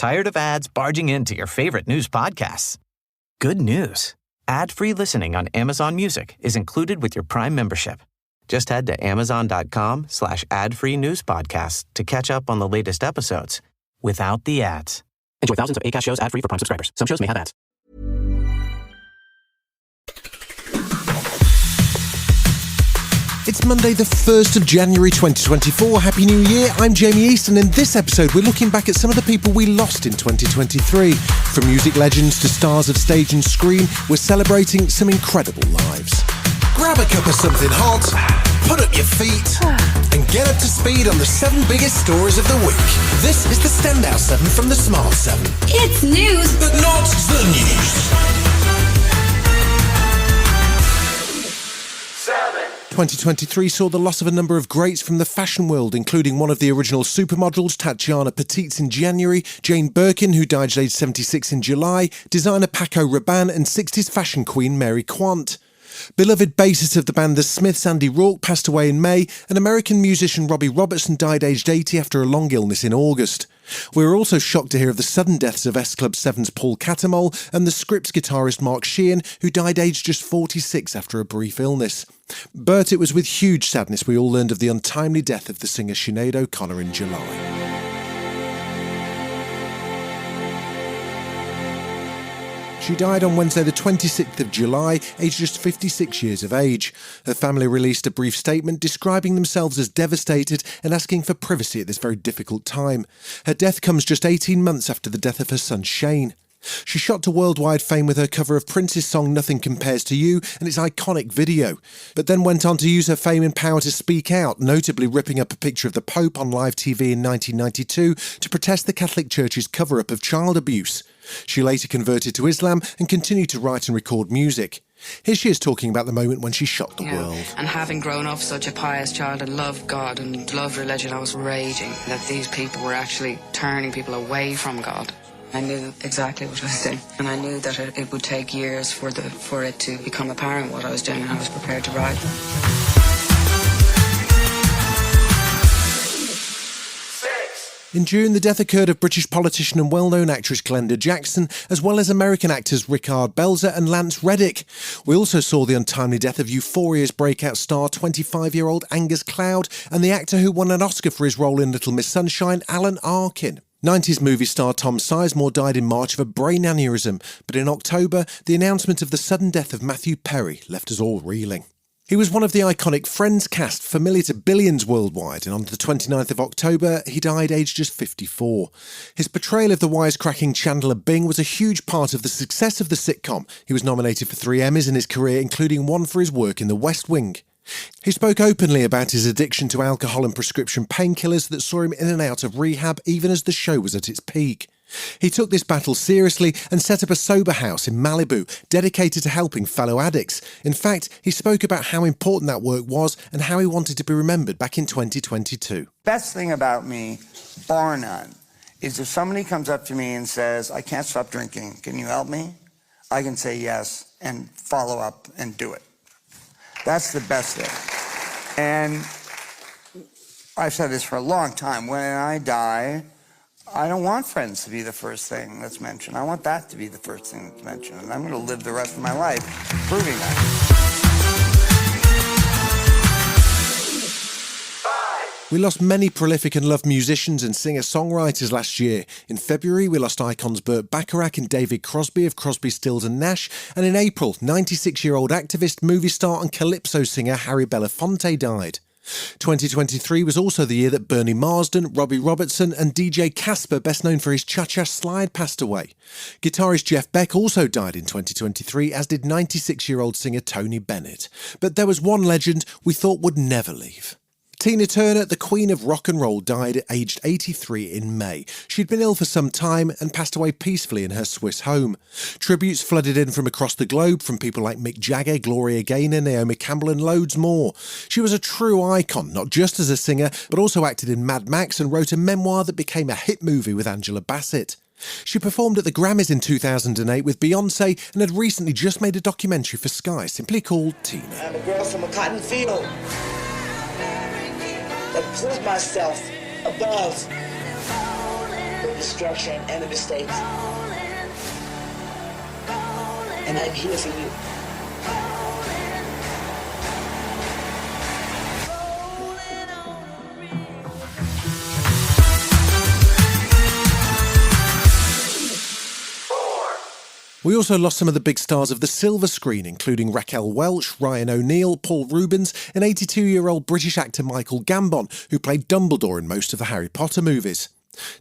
Tired of ads barging into your favorite news podcasts? Good news. Ad-free listening on Amazon Music is included with your Prime membership. Just head to amazon.com/ad-free news podcasts to catch up on the latest episodes without the ads. Enjoy thousands of Acast shows ad-free for Prime subscribers. Some shows may have ads. It's Monday the 1st of January 2024. Happy New Year. I'm Jamie East, and in this episode we're looking back at some of the people we lost in 2023. From music legends to stars of stage and screen, we're celebrating some incredible lives. Grab a cup of something hot, put up your feet, and get up to speed on the 7 biggest stories of the week. This is the Standout 7 from the Smart 7. It's news, But not the news. 2023 saw the loss of a number of greats from the fashion world, including one of the original supermodels, Tatiana Petitz, in January, Jane Birkin, who died at age 76 in July, designer Paco Rabanne, and 60s fashion queen Mary Quant. Beloved bassist of the band The Smiths, Andy Rourke, passed away in May, and American musician Robbie Robertson died aged 80 after a long illness in August. We were also shocked to hear of the sudden deaths of S Club 7's Paul Catamol and the Scripps guitarist Mark Sheehan, who died aged just 46 after a brief illness. But it was with huge sadness we all learned of the untimely death of the singer Sinead O'Connor in July. She died on Wednesday the 26th of July, aged just 56 years of age. Her family released a brief statement describing themselves as devastated and asking for privacy at this very difficult time. Her death comes just 18 months after the death of her son Shane. She shot to worldwide fame with her cover of Prince's song Nothing Compares to You and its iconic video, but then went on to use her fame and power to speak out, notably ripping up a picture of the Pope on live TV in 1992 to protest the Catholic Church's cover-up of child abuse. She later converted to Islam and continued to write and record music. Here she is talking about the moment when she shocked the world. And having grown up such a pious child and loved God and loved religion, I was raging that these people were actually turning people away from God. I knew exactly what I was doing, and I knew that it would take years for it to become apparent what I was doing, and I was prepared to ride. In June, the death occurred of British politician and well-known actress Glenda Jackson, as well as American actors Richard Belzer and Lance Reddick. We also saw the untimely death of Euphoria's breakout star, 25-year-old Angus Cloud, and the actor who won an Oscar for his role in Little Miss Sunshine, Alan Arkin. 90s movie star Tom Sizemore died in March of a brain aneurysm, but in October, the announcement of the sudden death of Matthew Perry left us all reeling. He was one of the iconic Friends cast, familiar to billions worldwide, and on the 29th of October, he died aged just 54. His portrayal of the wisecracking Chandler Bing was a huge part of the success of the sitcom. He was nominated for 3 Emmys in his career, including one for his work in The West Wing. He spoke openly about his addiction to alcohol and prescription painkillers that saw him in and out of rehab even as the show was at its peak. He took this battle seriously and set up a sober house in Malibu, dedicated to helping fellow addicts. In fact, he spoke about how important that work was and how he wanted to be remembered back in 2022. Best thing about me, bar none, is if somebody comes up to me and says, I can't stop drinking, can you help me? I can say yes and follow up and do it. That's the best thing. And I've said this for a long time. When I die, I don't want friends to be the first thing that's mentioned. I want that to be the first thing that's mentioned. And I'm going to live the rest of my life proving that. We lost many prolific and loved musicians and singer-songwriters last year. In February, we lost icons Burt Bacharach and David Crosby of Crosby, Stills and Nash. And in April, 96-year-old activist, movie star and calypso singer Harry Belafonte died. 2023 was also the year that Bernie Marsden, Robbie Robertson and DJ Casper, best known for his Cha-Cha Slide, passed away. Guitarist Jeff Beck also died in 2023, as did 96-year-old singer Tony Bennett. But there was one legend we thought would never leave. Tina Turner, the Queen of Rock and Roll, died at aged 83 in May. She'd been ill for some time and passed away peacefully in her Swiss home. Tributes flooded in from across the globe from people like Mick Jagger, Gloria Gaynor, Naomi Campbell and loads more. She was a true icon, not just as a singer, but also acted in Mad Max and wrote a memoir that became a hit movie with Angela Bassett. She performed at the Grammys in 2008 with Beyoncé and had recently just made a documentary for Sky simply called Tina. I'm a girl from a cotton field that pulls myself above destruction and the mistakes. And I'm here for you. We also lost some of the big stars of the silver screen, including Raquel Welch, Ryan O'Neill, Paul Rubens, and 82-year-old British actor Michael Gambon, who played Dumbledore in most of the Harry Potter movies.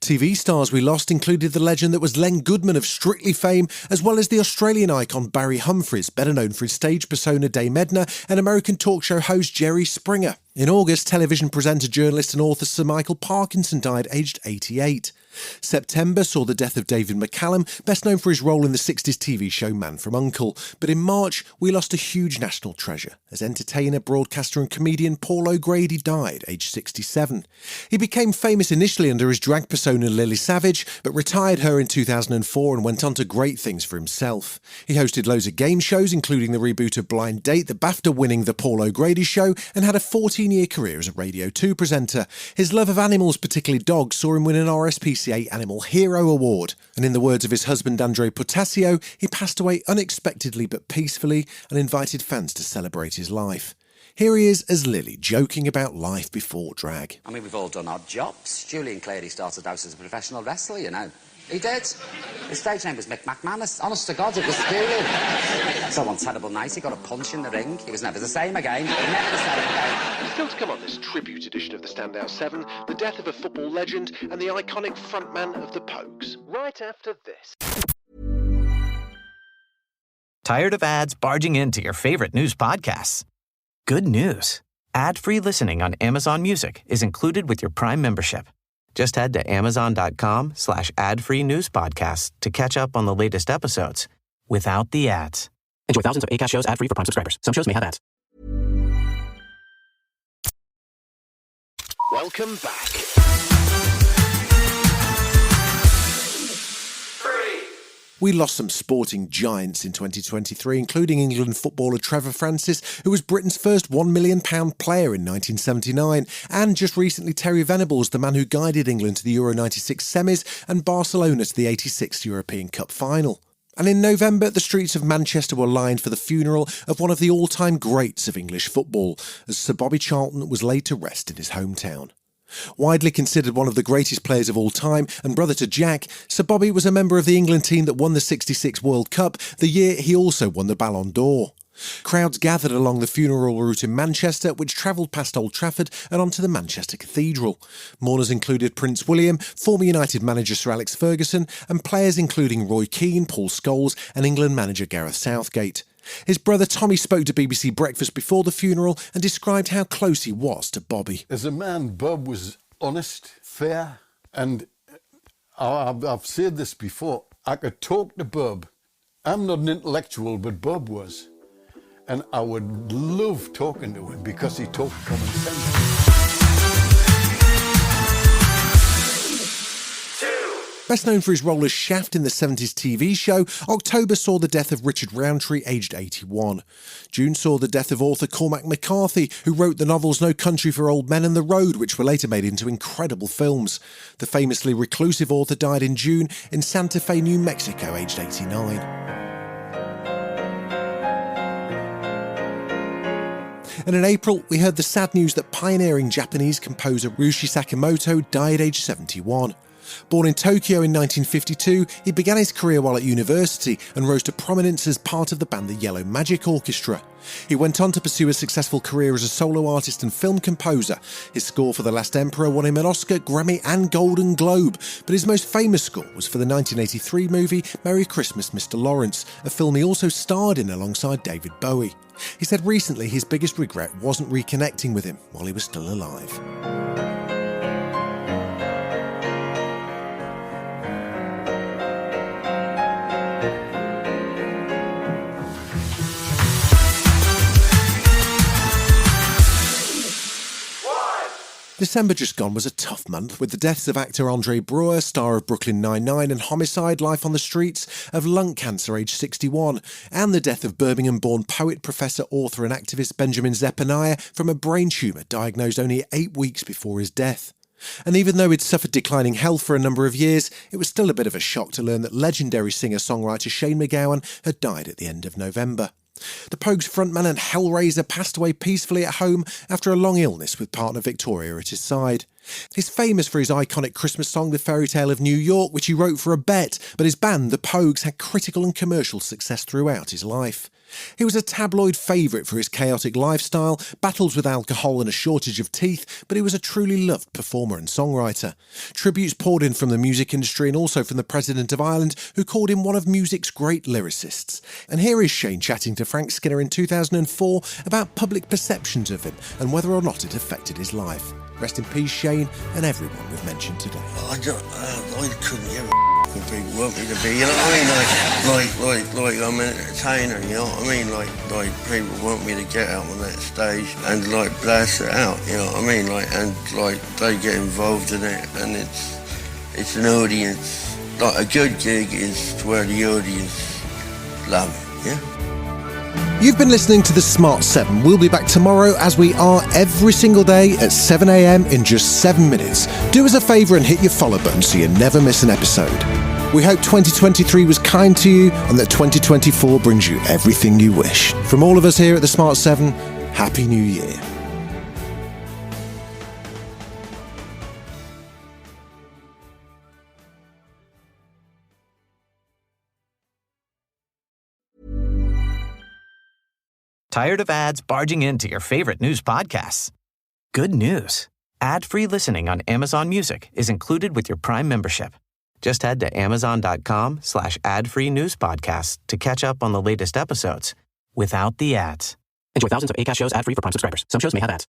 TV stars we lost included the legend that was Len Goodman of Strictly fame, as well as the Australian icon Barry Humphries, better known for his stage persona Dame Edna, and American talk show host Jerry Springer. In August, television presenter, journalist and author Sir Michael Parkinson died aged 88. September saw the death of David McCallum, best known for his role in the 60s TV show Man from U.N.C.L.E. But in March, we lost a huge national treasure, as entertainer, broadcaster and comedian Paul O'Grady died, aged 67. He became famous initially under his drag persona Lily Savage, but retired her in 2004 and went on to great things for himself. He hosted loads of game shows, including the reboot of Blind Date, the BAFTA-winning The Paul O'Grady Show, and had a 14-year career as a Radio 2 presenter. His love of animals, particularly dogs, saw him win an RSPCA Animal Hero Award. And in the words of his husband Andre Potasio, he passed away unexpectedly but peacefully and invited fans to celebrate his life. Here he is as Lily, joking about life before drag. I mean, we've all done odd jobs. Julian Clary started out as a professional wrestler, you know. He did. His stage name was Mick McManus. Honest to God, it was Julian. So one terrible night, he got a punch in the ring. He was never the same again. Never the same again. Still to come on this tribute edition of the Standout 7, the death of a football legend and the iconic frontman of the Pogues. Right after this. Tired of ads barging into your favorite news podcasts? Good news. Ad-free listening on Amazon Music is included with your Prime membership. Just head to amazon.com/ad-free news podcasts to catch up on the latest episodes without the ads. Enjoy thousands of Acast shows ad-free for Prime subscribers. Some shows may have ads. Welcome back. We lost some sporting giants in 2023, including England footballer Trevor Francis, who was Britain's first £1 million player in 1979, and just recently Terry Venables, the man who guided England to the Euro 96 semis and Barcelona to the 86 European Cup final. And in November, the streets of Manchester were lined for the funeral of one of the all-time greats of English football, as Sir Bobby Charlton was laid to rest in his hometown. Widely considered one of the greatest players of all time and brother to Jack, Sir Bobby was a member of the England team that won the '66 World Cup, the year he also won the Ballon d'Or. Crowds gathered along the funeral route in Manchester, which travelled past Old Trafford and onto the Manchester Cathedral. Mourners included Prince William, former United manager Sir Alex Ferguson, and players including Roy Keane, Paul Scholes and England manager Gareth Southgate. His brother Tommy spoke to BBC Breakfast before the funeral and described how close he was to Bobby. As a man, Bob was honest, fair, and I've said this before, I could talk to Bob. I'm not an intellectual, but Bob was. And I would love talking to him because he talked common sense. Best known for his role as Shaft in the 70s TV show, October saw the death of Richard Roundtree, aged 81. June saw the death of author Cormac McCarthy, who wrote the novels No Country for Old Men and The Road, which were later made into incredible films. The famously reclusive author died in June in Santa Fe, New Mexico, aged 89. And in April, we heard the sad news that pioneering Japanese composer Ryuichi Sakamoto died aged 71. Born in Tokyo in 1952, he began his career while at university and rose to prominence as part of the band the Yellow Magic Orchestra. He went on to pursue a successful career as a solo artist and film composer. His score for The Last Emperor won him an Oscar, Grammy and Golden Globe, but his most famous score was for the 1983 movie Merry Christmas, Mr. Lawrence, a film he also starred in alongside David Bowie. He said recently his biggest regret wasn't reconnecting with him while he was still alive. December just gone was a tough month, with the deaths of actor Andre Brewer, star of Brooklyn Nine-Nine and Homicide: Life on the Streets, of lung cancer aged 61, and the death of Birmingham-born poet, professor, author and activist Benjamin Zephaniah from a brain tumour diagnosed only 8 weeks before his death. And even though he'd suffered declining health for a number of years, it was still a bit of a shock to learn that legendary singer-songwriter Shane MacGowan had died at the end of November. The Pogues frontman and Hellraiser passed away peacefully at home after a long illness with partner Victoria at his side. He's famous for his iconic Christmas song The Fairy Tale of New York, which he wrote for a bet, but his band, the Pogues, had critical and commercial success throughout his life. He was a tabloid favourite for his chaotic lifestyle, battles with alcohol and a shortage of teeth, but he was a truly loved performer and songwriter. Tributes poured in from the music industry and also from the President of Ireland, who called him one of music's great lyricists. And here is Shane chatting to Frank Skinner in 2004 about public perceptions of him and whether or not it affected his life. Rest in peace, Shane, and everyone we've mentioned today. I couldn't give a f*** people want me to be, you know what I mean? Like I'm an entertainer, you know what I mean? Like people want me to get out on that stage and like blast it out, you know what I mean? And they get involved in it, and it's an audience. Like a good gig is where the audience love it, yeah? You've been listening to The Smart 7. We'll be back tomorrow, as we are every single day at 7 a.m. in just 7 minutes. Do us a favour and hit your follow button so you never miss an episode. We hope 2023 was kind to you and that 2024 brings you everything you wish. From all of us here at The Smart 7, Happy New Year. Tired of ads barging into your favorite news podcasts? Good news. Ad-free listening on Amazon Music is included with your Prime membership. Just head to amazon.com/ad-free news podcasts to catch up on the latest episodes without the ads. Enjoy thousands of Acast shows ad-free for Prime subscribers. Some shows may have ads.